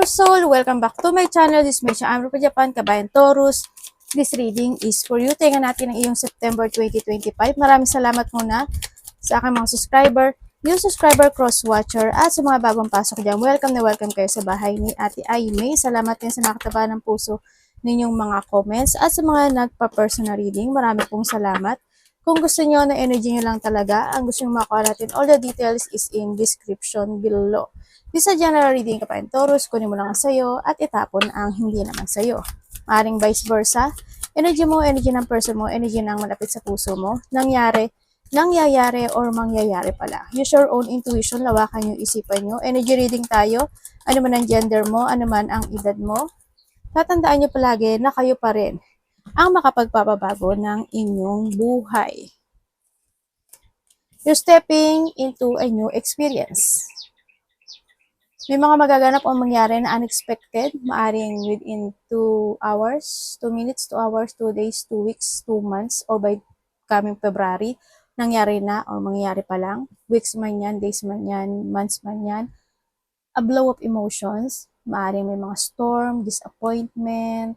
Soul! Welcome back to my channel. This is Meisha Amro Japan, Kabayan Taurus. This reading is for you. Tingnan natin ang iyong September 2025. Maraming salamat muna sa aking mga subscriber, new subscriber, cross-watcher, at sa mga bagong pasok dyan. Welcome na welcome kayo sa bahay ni Ate Aimee. Salamat din sa nakataba ng puso ninyong mga comments at sa mga nagpa-personal reading. Marami pong salamat. Kung gusto nyo na energy nyo lang talaga, ang gusto nyo makuha natin, all the details is in description below. This is a general reading ka pa in Taurus, kunin mo lang ang sayo at itapon ang hindi naman sayo. Maaring vice versa, energy mo, energy ng person mo, energy ng malapit sa puso mo, nangyayari or mangyayari pala. Use your own intuition, lawakan yung isipan nyo. Energy reading tayo, ano man ang gender mo, ano man ang edad mo. Tatandaan nyo palagi na kayo pa rin ang makapagpapabago ng inyong buhay. You're stepping into a new experience. May mga magaganap o mangyari na unexpected, maaring within 2 hours, 2 minutes, 2 hours, 2 days, 2 weeks, 2 months, or by coming February, nangyari na o mangyayari pa lang. Weeks man yan, days man yan, months man yan. A blow of emotions, maaring may mga storm, disappointment,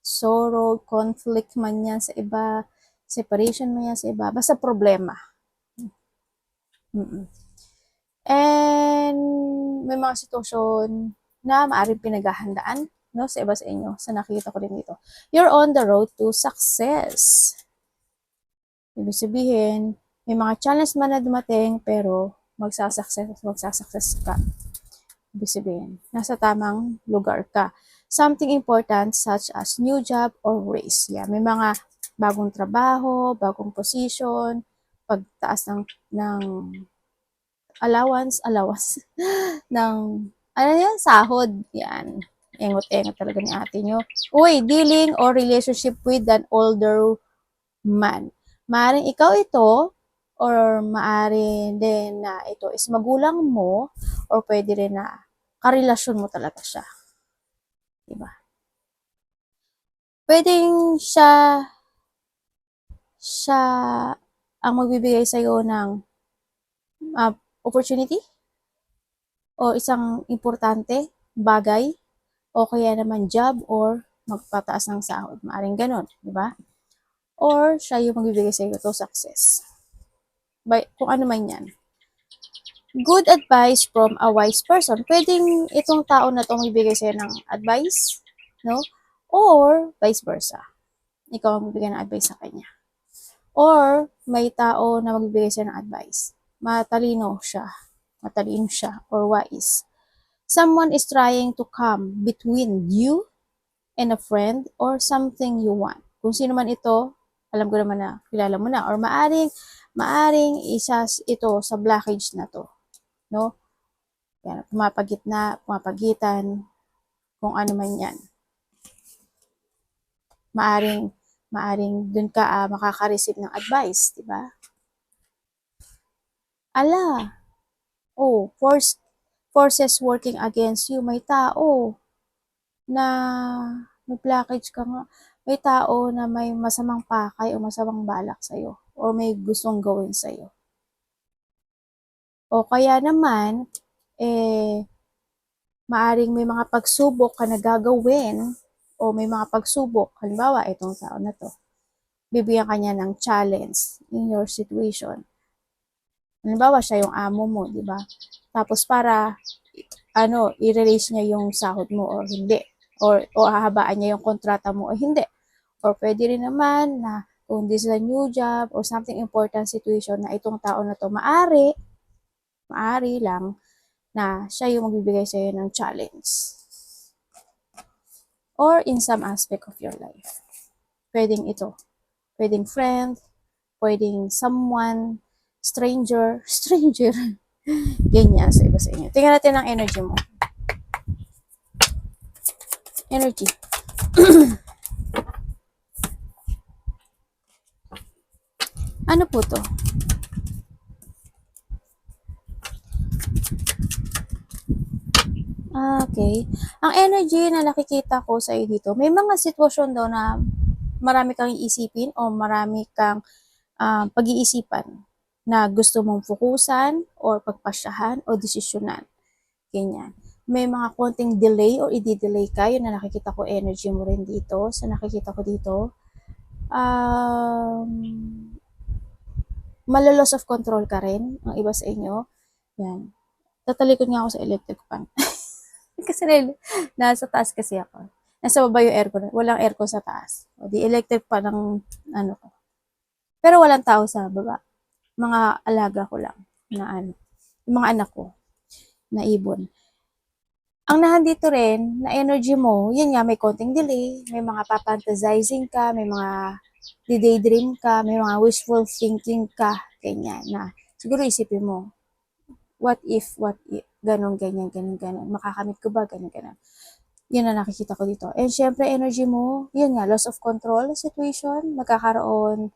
sorrow, conflict man yan sa iba, separation man yan sa iba, basta problema. And may mga sitwasyon na maaaring pinaghahandaan, no, sa iba sa inyo. Sa nakikita ko din dito. You're on the road to success. Ibig sabihin, may mga challenge man na dumating, pero magsasuccess ka. Ibig sabihin, nasa tamang lugar ka. Something important such as new job or raise. Yeah, may mga bagong trabaho, bagong position, pagtaas ng allowance ng, ano yan, sahod, yan. Engot-engot talaga ni ate nyo. Uy, dealing or relationship with an older man. Maaring ikaw ito, or maaring din na ito is magulang mo, or pwede rin na karelasyon mo talaga siya. Diba? Pwedeng siya ang magbibigay sa'yo ng opportunity o isang importante bagay o kaya naman job or magpataas ng sahod. Maaring ganon, di ba? Or siya yung magbibigay sa iyo to success. Kung ano man yan. Good advice from a wise person. Pwedeng itong tao na to magbibigay sa iyo ng advice, no? Or vice versa. Ikaw ang magbibigay ng advice sa kanya. Or may tao na magbibigay sa iyo ng advice. Matalino siya or wise. Someone is trying to come between you and a friend or something you want. Kung sino man ito, alam ko naman na kilala mo na, or maaring isa ito sa blockage na to, no? Yan, pumapagitan, kung ano man yan. Maaring dun ka makaka-receive ng advice, di ba? Forces working against you. May tao na may blockage ka nga. May tao na may masamang pakay o masamang balak sa'yo. Or may gustong gawin sa'yo. O kaya naman, maaring may mga pagsubok ka na gagawin o may mga pagsubok. Halimbawa, itong tao na to. Bibigyan ka niya ng challenge in your situation. Halimbawa, siya yung amo mo, di ba? Tapos para, i-release niya yung sahod mo o hindi. O hahabaan niya yung kontrata mo o hindi. Or pwede rin naman na kung this is a new job or something important situation na itong tao na to, maari lang na siya yung magbibigay sa'yo ng challenge. Or in some aspect of your life. Pwedeng ito. Pwedeng friend, pwedeng someone, stranger, ganyan sa iba sa inyo. Tingnan natin ang energy mo. Energy. Ano po to? Okay. Ang energy na nakikita ko sa iyo dito, may mga sitwasyon daw na marami kang iisipin o marami kang pag-iisipan na gusto mong fokusan or pagpasyahan o desisyonan. Ganyan. may mga konting delay or i-delay ka, yun na nakikita ko energy mo rin dito. So, nakikita ko dito, um, malo-loss of control ka rin, ang iba sa inyo. Yan. Tatalikod nga ako sa electric fan. Kasi nasa taas kasi ako. Nasa baba yung aircon. Walang aircon sa taas. O di electric pa ng ano ko. Pero walang tao sa baba. Mga alaga ko lang na ano. Yung mga anak ko na ibon. Ang nandito rin na energy mo, yun nga may konting delay, may mga papantasizing ka, may mga daydream ka, may mga wishful thinking ka, ganyan na. Siguro isipin mo, what if, ganon, ganyan, ganon, ganon. Makakamit ko ba, ganon, ganon. Yun na nakikita ko dito. And syempre, energy mo, yun nga, loss of control situation, magkakaroon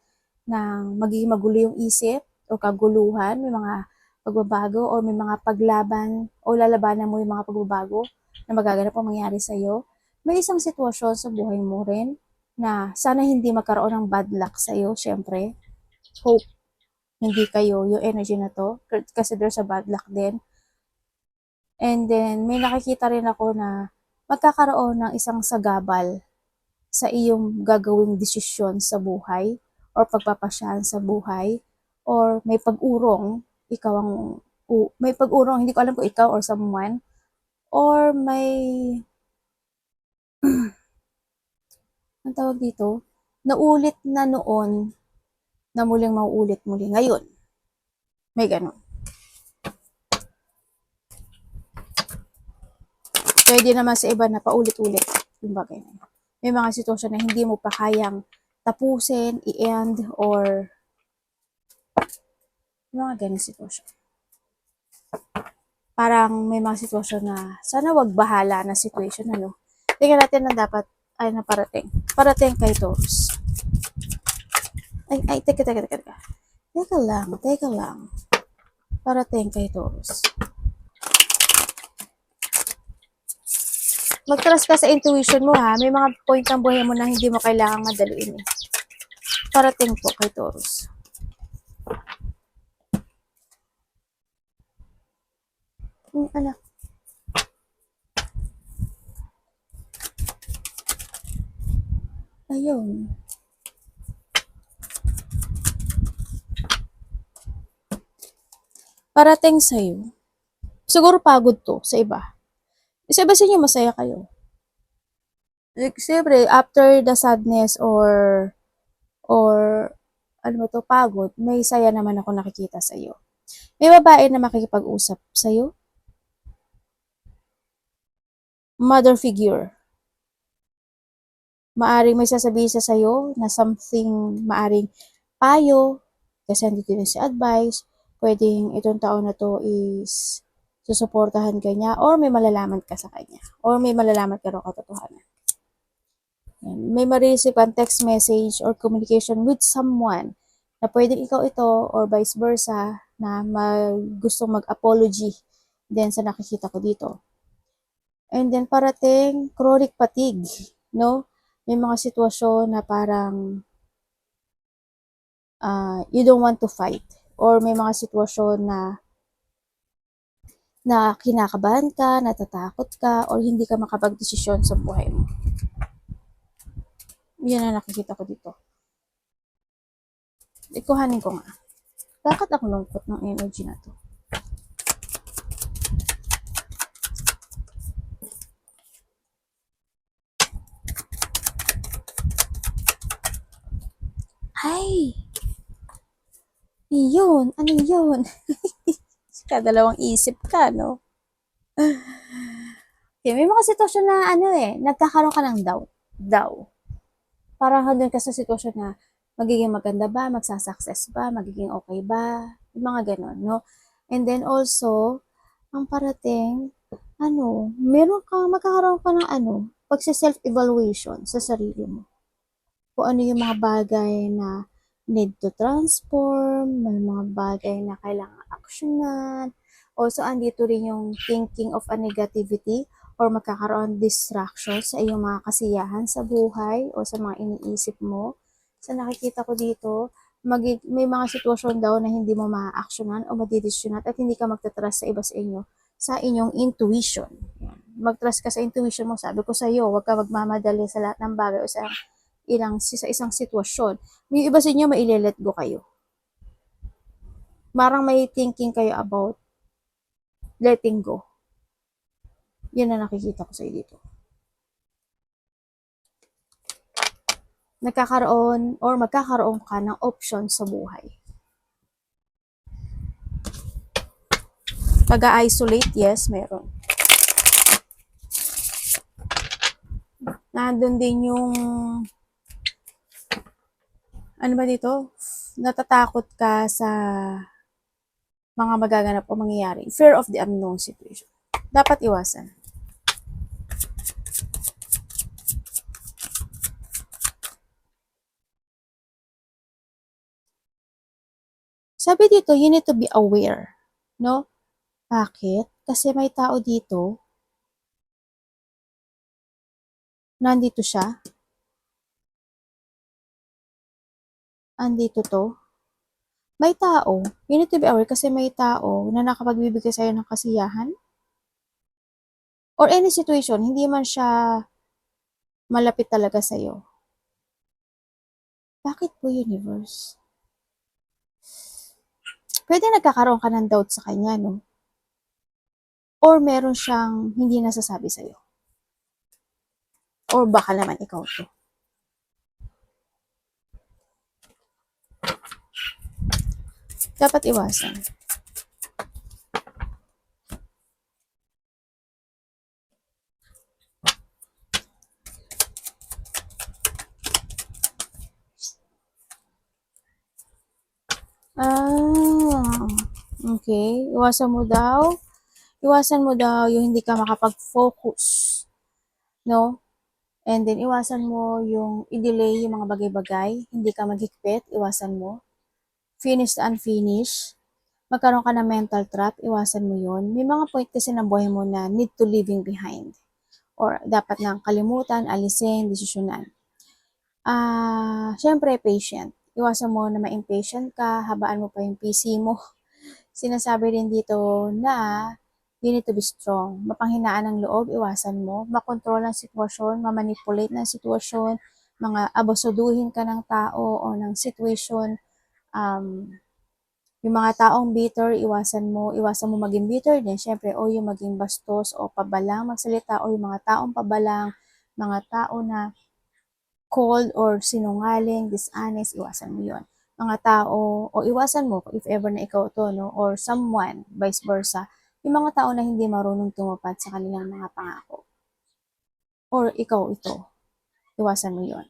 ng magiging magulo yung isip o kaguluhan, may mga pagbabago o may mga paglaban o lalabanan mo yung mga pagbabago na magaganap o mangyari sa'yo. May isang sitwasyon sa buhay mo rin na sana hindi magkaroon ng bad luck sa'yo, syempre. Hope hindi kayo yung energy na to kasi there's a bad luck din. And then, may nakikita rin ako na magkakaroon ng isang sagabal sa iyong gagawing desisyon sa buhay or pagpapasyahan sa buhay or may pag-urong, ikaw ang may pag-urong, hindi ko alam kung ikaw or someone or may ang tawag dito, naulit na noon na muling mauulit muli ngayon. May ganun. Pwede naman sa iba na paulit-ulit yung bagay na yun. May mga sitwasyon na hindi mo pa kayang tapusin, i-end, or mga ganun sitwasyon. Parang may mga sitwasyon na sana wag bahala na situation, ano. Tingnan natin na dapat ay na parating. Parating kay Taurus. Ay, teka. Teka lang. Parating kay Taurus. Mag-trust ka sa intuition mo, ha. May mga point ng buhay mo na hindi mo kailangang madaliin, eh. Parating po kay Taurus. Anak. Ayun. Parating sa'yo. Siguro pagod to sa iba. Sa iba sa inyo masaya kayo. Like, siyempre, after the sadness or ano ba to, pagod, may saya naman ako nakikita sa iyo. May babae na makikipag-usap sa iyo. Mother figure. Maaring may sasabihin sa sayo na something, maaring payo, kasi andito din si advice, pwedeng itong taon na to is susuportahan ka niya, or may malalaman ka sa kanya, or may malalaman ka rin katotohanan. May ma-receive kang text message or communication with someone na pwedeng ikaw ito or vice versa na gustong mag-apology din sa nakikita ko dito. And then parating chronic fatigue, no? May mga sitwasyon na parang you don't want to fight or may mga sitwasyon na kinakabahan ka, natatakot ka, or hindi ka makapag-desisyon sa buhay mo. Yan ang nakikita ko dito. Ikuhanin ko nga. Bakit ako lungkot ng energy na to? Ay! Yun! Ano yun? Kadalawang isip ka, no? Okay, may mga sitwasyon na nagkakaroon ka ng doubt. Parang doon ka sa sitwasyon na magiging maganda ba, magsasucess ba, magiging okay ba, yung mga ganon, no? And then also, ang parating, magkakaroon ka ng pagsi-self-evaluation sa sarili mo. Kung ano yung mga bagay na need to transform, may mga bagay na kailangan aksyonan. Also, andito rin yung thinking of a negativity or magkakaroon distraction sa iyong mga kasiyahan sa buhay o sa mga iniisip mo. Sa nakikita ko dito, may mga sitwasyon daw na hindi mo ma-actionan o madidesisyonan at hindi ka magtatrust sa iba sa inyo. sa inyong intuition. Mag-trust ka sa intuition mo. Sabi ko sa iyo, huwag ka magmamadali sa lahat ng bagay o sa isang sitwasyon. Yung iba sa inyo, maile-let go kayo. Marang may thinking kayo about letting go. Yan na nakikita ko sa iyo dito. Magkakaroon ka ng option sa buhay. Pag-isolate, yes, meron. Nandun din yung ano ba dito? Natatakot ka sa mga magaganap o mangyayari. Fear of the unknown situation. Dapat iwasan. Sabi dito, you need to be aware. No? Bakit? Kasi may tao dito, nandito siya, andito to. May tao, you need to be aware kasi may tao na nakapagbibigay sa'yo ng kasiyahan. Or any situation, hindi man siya malapit talaga sa'yo. Bakit po, universe? Pwede nagkakaroon ka ng doubt sa kanya, no? Or meron siyang hindi nasasabi sa'yo. Or baka naman ikaw to. Dapat iwasan. Okay. Iwasan mo daw yung hindi ka makapag-focus. No? And then, iwasan mo yung i-delay yung mga bagay-bagay. Hindi ka maghigpit. Iwasan mo. Finish the unfinished. Magkaroon ka ng mental trap. Iwasan mo yun. May mga point kasi ng buhay mo na need to leaving behind. Or dapat nang kalimutan, alisin, desisyonan. Syempre, patient. Iwasan mo na ma-impatient ka. Habaan mo pa yung PC mo. Sinasabi rin dito na you need to be strong. Mapanghinaan ng loob, iwasan mo. Makontrol ang sitwasyon, mamanipulate ng sitwasyon, mga abusuduhin ka ng tao o ng situation. Yung mga taong bitter, iwasan mo maging bitter din. Syempre, o yung maging bastos o pabalang magsalita o yung mga taong pabalang, mga tao na cold or sinungaling, dishonest, iwasan mo yun. Mga tao, o iwasan mo if ever na ikaw to, no? Or someone, vice versa, yung mga tao na hindi marunong tumupad sa kanilang mga pangako. Or ikaw ito, iwasan mo yun.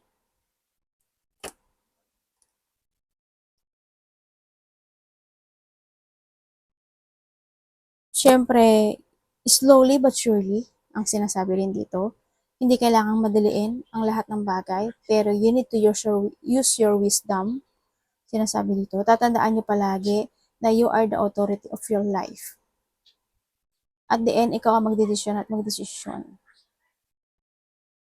Siyempre, slowly but surely, ang sinasabi rin dito, hindi kailangang madaliin ang lahat ng bagay, pero you need to use your wisdom. Sinasabi dito, tatandaan nyo palagi na you are the authority of your life. At the end, ikaw ang magdedesisyon at magdesisyon.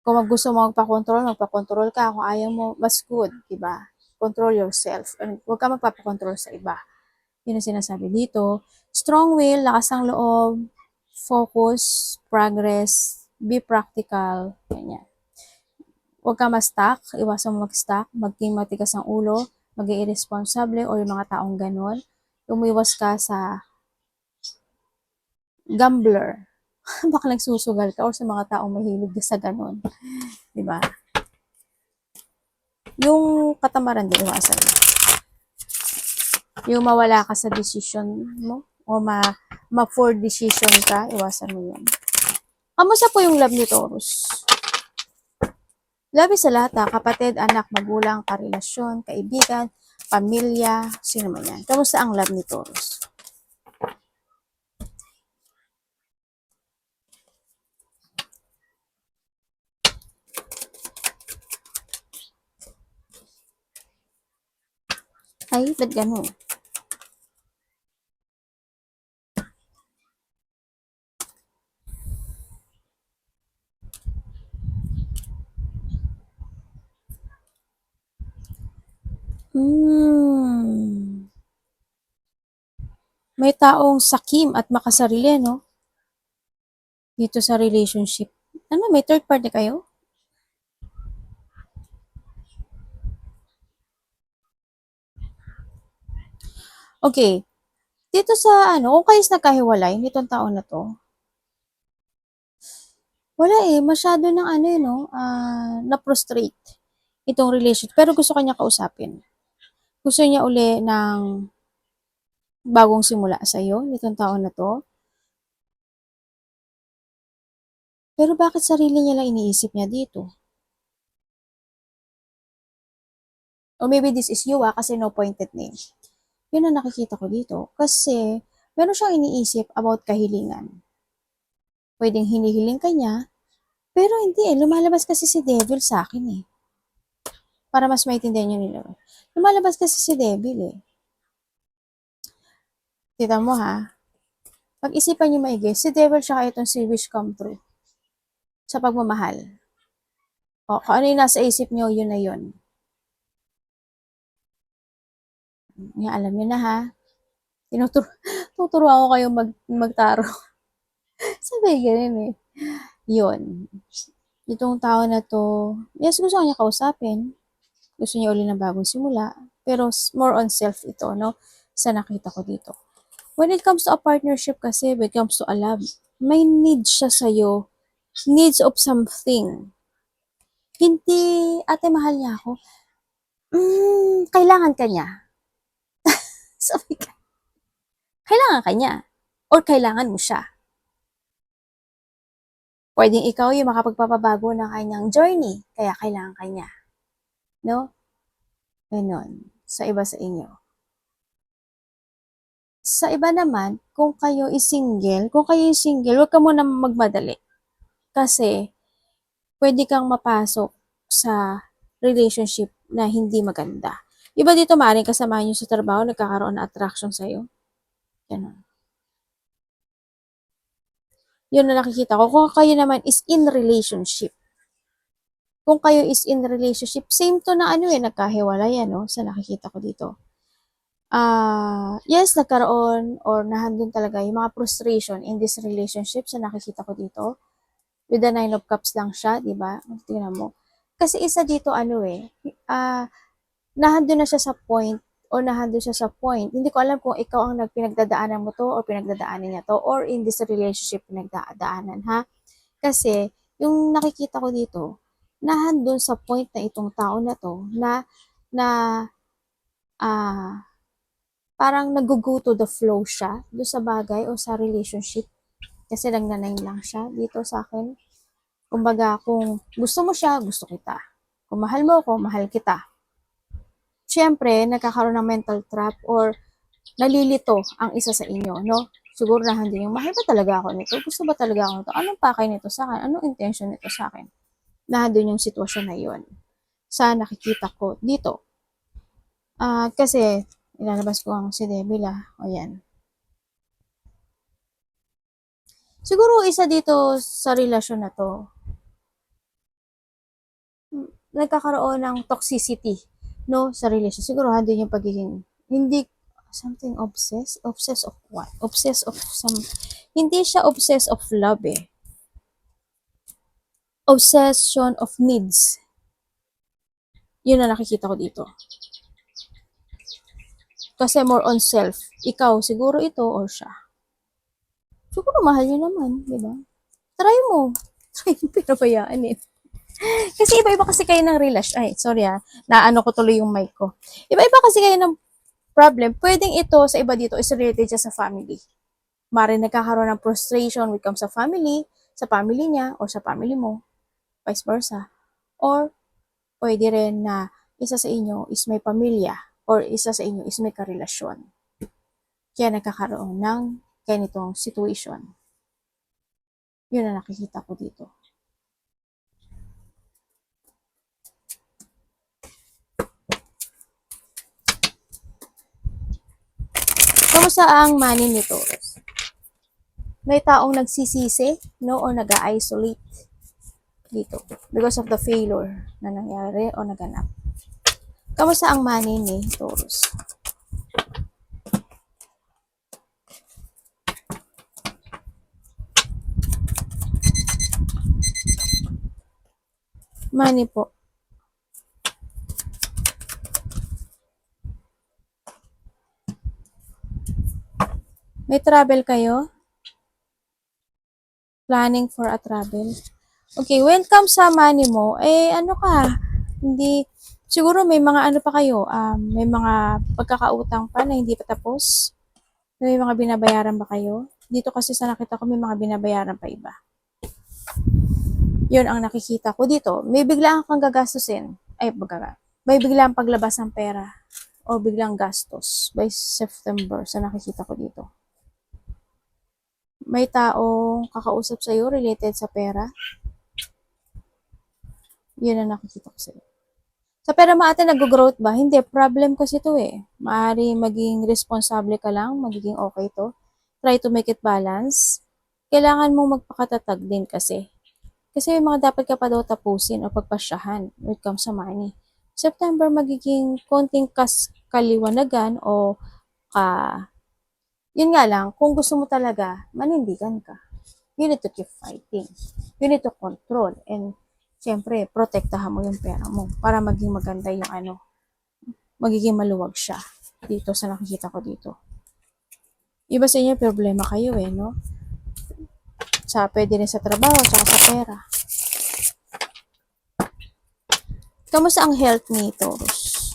Kung gusto mo magpakontrol ka. Kung ayaw mo, mas good, diba? Control yourself. Huwag ka magpapakontrol sa iba. Yun ang sinasabi dito. Strong will, lakas ng loob, focus, progress, be practical, ganyan. Huwag ka ma-stuck, iwasan mo mag-stuck, maging matigas ang ulo, maging irresponsible o yung mga taong ganon. Umiwas ka sa gambler. Baka nagsusugal ka or sa mga taong mahilig sa ganon. Diba? Yung katamaran din, iwasan mo. Yung mawala ka sa decision mo o ma-for decision ka, iwasan mo yun. Kamusta po yung love ni Taurus? Love sa lahat kapatid, anak, magulang, karelasyon, kaibigan, pamilya, sino man yan. Kamusta ang love ni Taurus? Ay, ba't ganun? May taong sakim at makasarili, no? dito sa relationship. Ano, may third party kayo? Okay. Dito sa ano, kung kayo nagkahiwalay nitong taon na to, wala eh, masyado ng ano yun, no, na-frustrate itong relationship. Pero gusto kanya kausapin. Gusto niya uli ng bagong simula sa'yo nitong taon na to. Pero bakit sarili niya lang iniisip niya dito? Or maybe this is you kasi no pointed name. Yun ang nakikita ko dito. Kasi meron siyang iniisip about kahilingan. Pwedeng hinihiling ka niya, pero hindi eh. Lumalabas kasi si devil sa akin eh. Para mas maintindihan nyo nila. Lumalabas kasi si devil eh. Tita mo ha, pag-isipan nyo maigi, si devil siya itong si wish come true sa pagmamahal. O, kung ano yung nasa isip nyo, yun na yun. Nga, alam nyo na ha. Tuturuan ko kayo magtaro. Sabi, ganun eh. Yun. Itong tao na to, yes, gusto niya kausapin. Gusto niya uli ng bagong simula. Pero more on self ito, no? Sa nakita ko dito. When it comes to a partnership kasi, when it comes to a love, may need siya sa'yo. Needs of something. Hindi, ate, mahal niya ako. Kailangan ka niya. Sabi ka, kailangan ka niya. Or kailangan mo siya. Pwedeng ikaw yung makapagpapabago ng kanyang journey. Kaya kailangan ka niya. No? Ganon. Sa iba sa inyo. Sa iba naman, kung kayo is single, huwag ka muna magmadali. Kasi, pwede kang mapasok sa relationship na hindi maganda. Iba dito, maaaring kasama nyo sa trabaho, nagkakaroon na attraction sa'yo. Ganon. Yun na nakikita ko. Kung kayo naman is in relationship. Kung kayo is in relationship, same to na ano eh, nagkahiwalay no? Sa nakikita ko dito. Yes, nagkaroon or nahandun talaga yung mga frustration in this relationship sa nakikita ko dito. With the 9 of Cups lang siya, di ba? Tingnan mo. Kasi isa dito ano eh, nahandun na siya sa point o nahandun siya sa point. Hindi ko alam kung ikaw ang pinagdadaanan mo to or pinagdadaanan niya to or in this relationship pinagdadaanan, ha? Kasi yung nakikita ko dito, nahandun sa point na itong tao na to na parang nag-go to the flow siya do sa bagay o sa relationship. Kasi nagnanay lang siya dito sa akin. Kumbaga, kung gusto mo siya, gusto kita. Kung mahal mo ako, mahal kita. Siyempre, nagkakaroon ng mental trap or nalilito ang isa sa inyo, no? Siguro na hindi yung, mahal ba talaga ako nito? Gusto ba talaga ako nito? Anong pakay nito sa akin? Anong intention nito sa akin? Nandun yung sitwasyon na yun. Sa nakikita ko dito. Kasi, ilalabas ko ang si Debila. O yan. Siguro isa dito sa relasyon na to, nagkakaroon ng toxicity, no, sa relasyon. Siguro handun yung pagiging, hindi, something obsessed? Obsessed of what? Obsessed of some, hindi siya obsessed of love eh. Obsession of needs. Yun na nakikita ko dito. Kasi more on self. Ikaw, siguro ito or siya. Siguro mahal niyo naman, di ba? Try mo. Try mo, pinabayaan eh. Kasi iba-iba kasi kayo ng relasyon. Ay, sorry naano ko tuloy yung mic ko. Iba-iba kasi kayo ng problem. Pwedeng ito sa iba dito is related siya sa family. Mari nagkakaroon ng frustration when it comes sa family niya, or sa family mo. Vice versa. Or, pwede rin na isa sa inyo is may pamilya or isa sa inyo is may karelasyon. Kaya nagkakaroon ng ganitong situation. Yun na nakikita ko dito. Kamusta ang money ni Taurus? May taong nagsisisi, no, o nag-isolate dito because of the failure na nangyari o naganap. Kamusta ang money ni Taurus? Money po. May travel kayo? Planning for a travel? Okay, when it comes sa money mo, ano ka, hindi, siguro may mga ano pa kayo, may mga pagkakautang pa na hindi pa tapos? May mga binabayaran ba kayo? Dito kasi sa nakita ko may mga binabayaran pa iba. Yun ang nakikita ko dito. May biglaan kang gagastusin. May biglang paglabas ng pera o biglang gastos by September sa nakikita ko dito. May taong kakausap sa'yo related sa pera. Yun ang nakikita ko sa'yo. Sa pera mo ate, nag-growth ba? Hindi, problem kasi to eh. Maaari maging responsable ka lang, magiging okay to. Try to make it balance. Kailangan mong magpakatatag din kasi. Kasi may mga dapat ka pa daw tapusin o pagpasyahan when it comes sa money. September magiging konting kaliwanagan o yun nga lang, kung gusto mo talaga, manindigan ka. You need to keep fighting. You need to control. And, syempre, protektahan mo yung pera mo para maging maganda yung magiging maluwag siya dito sa nakikita ko dito. Iba sa inyo, problema kayo no? Pwede rin sa trabaho, tsaka sa pera. Kamusta ang health ni Taurus?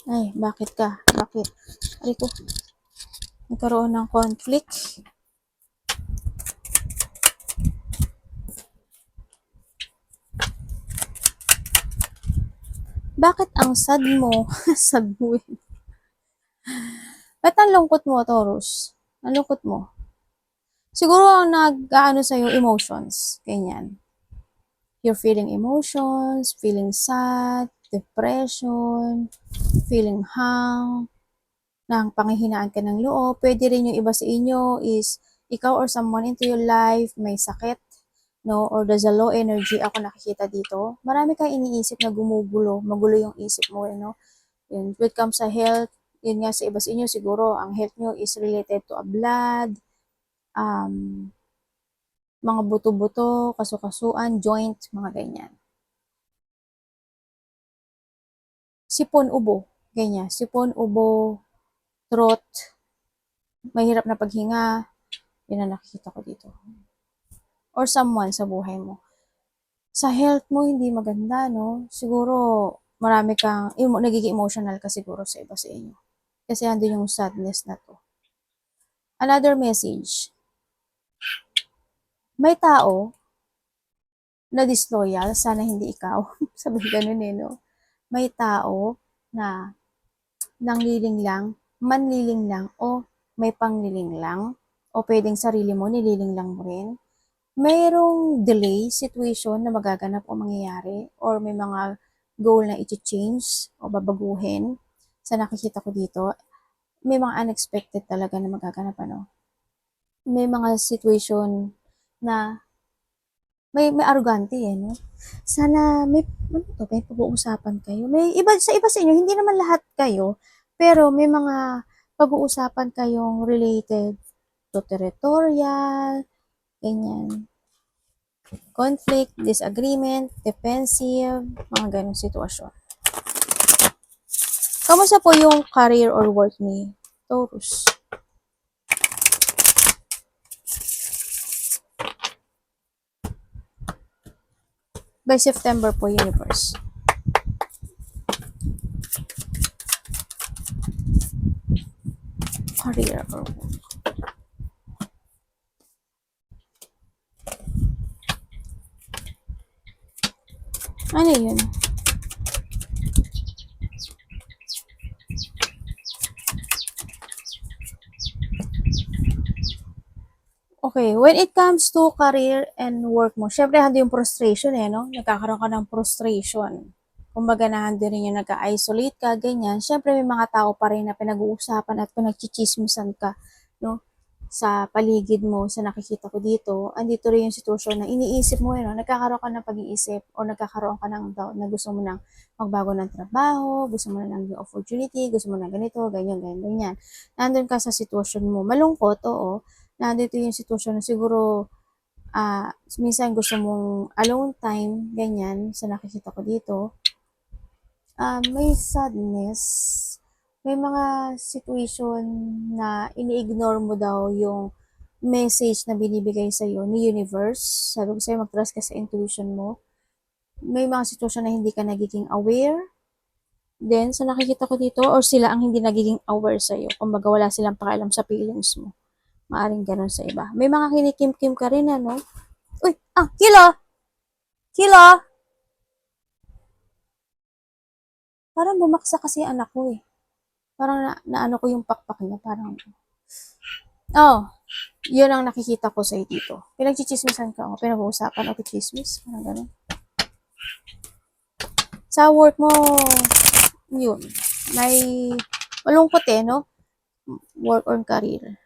Ay, bakit ka? Bakit? Ay ko, nagkaroon ng conflict. Bakit ang sad mo? Sad mo. Ba't ang lungkot mo, Taurus? Ang lungkot mo? Siguro ang nag-aano sa'yo, emotions. Ganyan. You're feeling emotions, feeling sad, depression, feeling hang, nang panghihinaan ka ng loob. Pwede rin yung iba sa inyo is ikaw or someone into your life may sakit, no? Or there's a low energy ako nakikita dito. Marami kang iniisip na gumugulo, magulo yung isip mo, no? Yun, when it comes sa health, yun nga sa iba sa inyo, siguro ang health nyo is related to a blood, mga buto-buto, kasukasuan, joint, mga ganyan. Sipon, ubo, ganyan. Sipon, ubo, throat, mahirap na paghinga, yun ang nakikita ko dito. Or someone sa buhay mo. Sa health mo, hindi maganda, no? Siguro, marami kang, nagiging emotional ka siguro sa iba sa inyo. Kasi andun yung sadness na to. Another message. May tao na disloyal, sana hindi ikaw. Sabi ganun no? May tao na nangliling lang, manliling lang, o may pangliling lang, o pwedeng sarili mo, nililing lang mo rin. Mayroong delay situation na magaganap o mangyayari, or may mga goal na i-change o babaguhin sa nakikita ko dito. May mga unexpected talaga na magaganap, May mga situation na may arrogante no? Sana may pag-uusapan kayo. May iba sa inyo, hindi naman lahat kayo, pero may mga pag-uusapan kayong related to territorial, ganyan. Conflict, disagreement, defensive, mga ganong sitwasyon. Kamusta po yung career or work ni Taurus? By September po, universe. Career or work. Ano yun? Okay, when it comes to career and work mo, syempre hando yung frustration no? Nagkakaroon ka ng frustration. Kumbaga na hando rin yung nag-isolate ka, ganyan. Syempre may mga tao pa rin na pinag-uusapan at pinagchichismisan ka, no? Sa paligid mo, sa nakikita ko dito, andito rin yung sitwasyon na iniisip mo, no? Nagkakaroon ka ng pag-iisip o nagkakaroon ka ng doubt na gusto mo nang magbago ng trabaho, gusto mo na ng opportunity, gusto mo na ganito, ganyan, ganyan, ganyan. Nandun ka sa sitwasyon mo, malungkot, oo, nandito yung sitwasyon na siguro minsan gusto mong alone time, ganyan, sa nakikita ko dito. May sadness, may mga situation na ini-ignore mo daw yung message na binibigay sa'yo ni universe. Sabi ko sa'yo, mag-trust ka sa intuition mo. May mga sitwasyon na hindi ka nagiging aware. Then, sa nakikita ko dito, or sila ang hindi nagiging aware sa'yo. Kumbaga, wala silang pakialam sa feelings mo. Maaring ganun sa iba. May mga kinikim-kim ka rin, ano? Uy! Kilo! Kilo! Parang bumaksa kasi yung anak ko eh. Parang naano ko yung pakpak niya. Parang, yun ang nakikita ko sa'yo dito. Pinagchichismisan ka o pinag-uusapan o chismis. Parang ganun. Sa work mo, yun. May malungkot no? Work or career.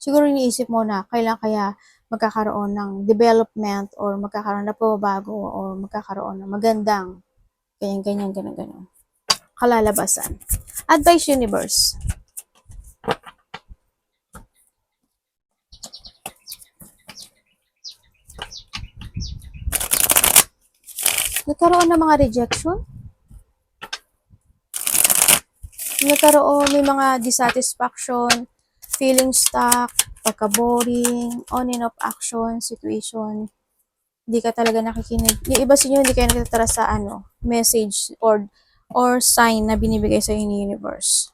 Siguro iniisip mo na kailan kaya magkakaroon ng development or magkakaroon na pagbabago or magkakaroon ng magandang ganyan, kalalabasan. Advice Universe. Nagkaroon ng mga rejection? May mga dissatisfaction, feeling stuck, pagka-boring, on and off action, situation, hindi ka talaga nakikinig. Yung iba sa inyo, hindi kayo nagtatara sa message or sign na binibigay sa inyo ni universe.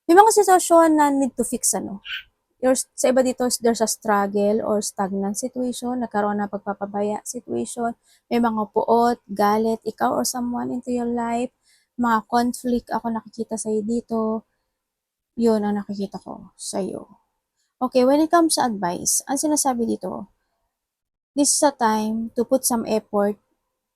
May mga sitwasyon na need to fix sa iba dito, there's a struggle or stagnant situation, nagkaroon ng pagpapabaya situation, may mga puot, galit, ikaw or someone into your life, mga conflict ako nakikita sa'yo dito, yun ang nakikita ko sa'yo. Okay, when it comes to advice, ang sinasabi dito, this is a time to put some effort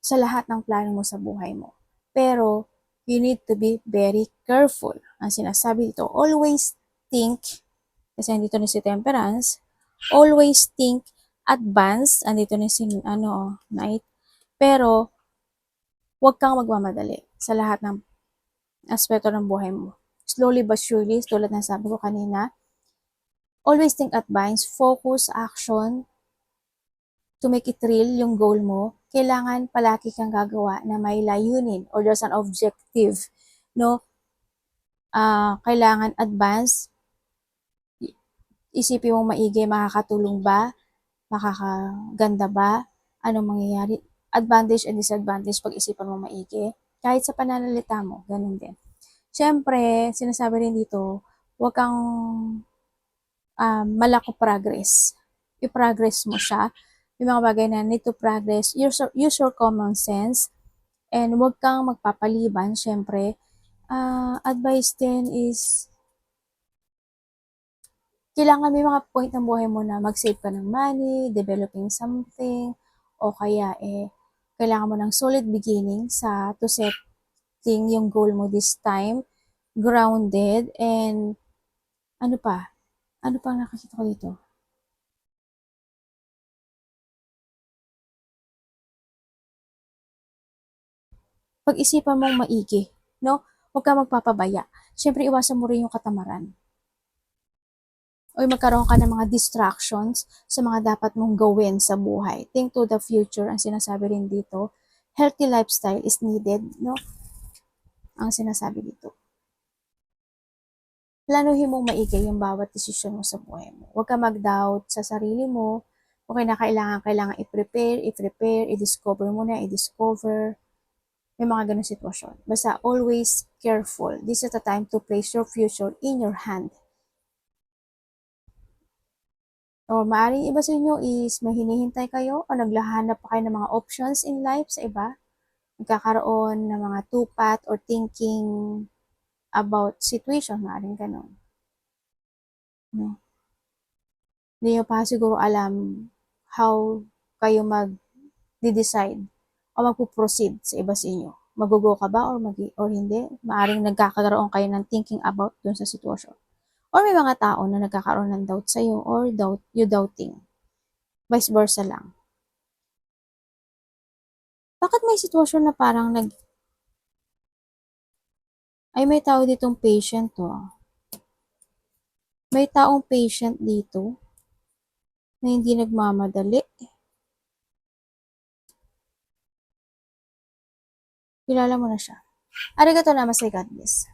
sa lahat ng plano mo sa buhay mo. Pero, you need to be very careful. Ang sinasabi dito, always think, kasi andito na si Temperance, always think advance, andito na si Knight, pero huwag kang magmamadali sa lahat ng aspeto ng buhay mo. Slowly but surely, tulad ng sabi ko kanina, always think advance, focus, action, to make it real yung goal mo, kailangan palagi kang gagawa na may layunin or there's an objective, no? Kailangan advance, isipin mo maigi, makakatulong ba? Makakaganda ba? Anong mangyayari? Advantage and disadvantage pag-isipan mo maigi. Kahit sa pananalita mo, ganun din. Siyempre, sinasabi rin dito, huwag kang malako progress. I-progress mo siya. May mga bagay na need to progress. Use your common sense. And huwag kang magpapaliban, siyempre. Advice din is kailangan may mga point ng buhay mo na mag-save ka ng money, developing something, o kaya kailangan mo ng solid beginning to setting yung goal mo this time, grounded, and ano pa? Ano pa nakikita ko dito? Pag-isipan mong maigi, no? Huwag kang magpapabaya. Siyempre, iwasan mo rin yung katamaran. O magkaroon ka ng mga distractions sa mga dapat mong gawin sa buhay. Think to the future, ang sinasabi rin dito. Healthy lifestyle is needed, no? Ang sinasabi dito. Planuhin mong maigi yung bawat desisyon mo sa buhay mo. Huwag ka mag-doubt sa sarili mo. Okay na kailangan i-prepare, i-discover mo na, i-discover. May mga ganun sitwasyon. Basta always careful. This is the time to place your future in your hand. O maaaring iba sa inyo is may hinihintay kayo o naglahanap pa kayo ng mga options in life sa iba. Nagkakaroon ng mga two-path or thinking about situation, maaaring ganun. No? Hindi nyo pa siguro alam how kayo mag-decide o magpo-proceed sa iba sa inyo. Mag-go ka ba or hindi? Maaaring nagkakaroon kayo ng thinking about dun sa sitwasyon. Or may mga tao na nagkakaroon ng doubt sa iyo or you doubting. Vice versa lang. Bakit may sitwasyon na parang Ay, may tao ditong patient to. May taong patient dito na hindi nagmamadali. Kilala mo na siya. Arigato namaste, God bless.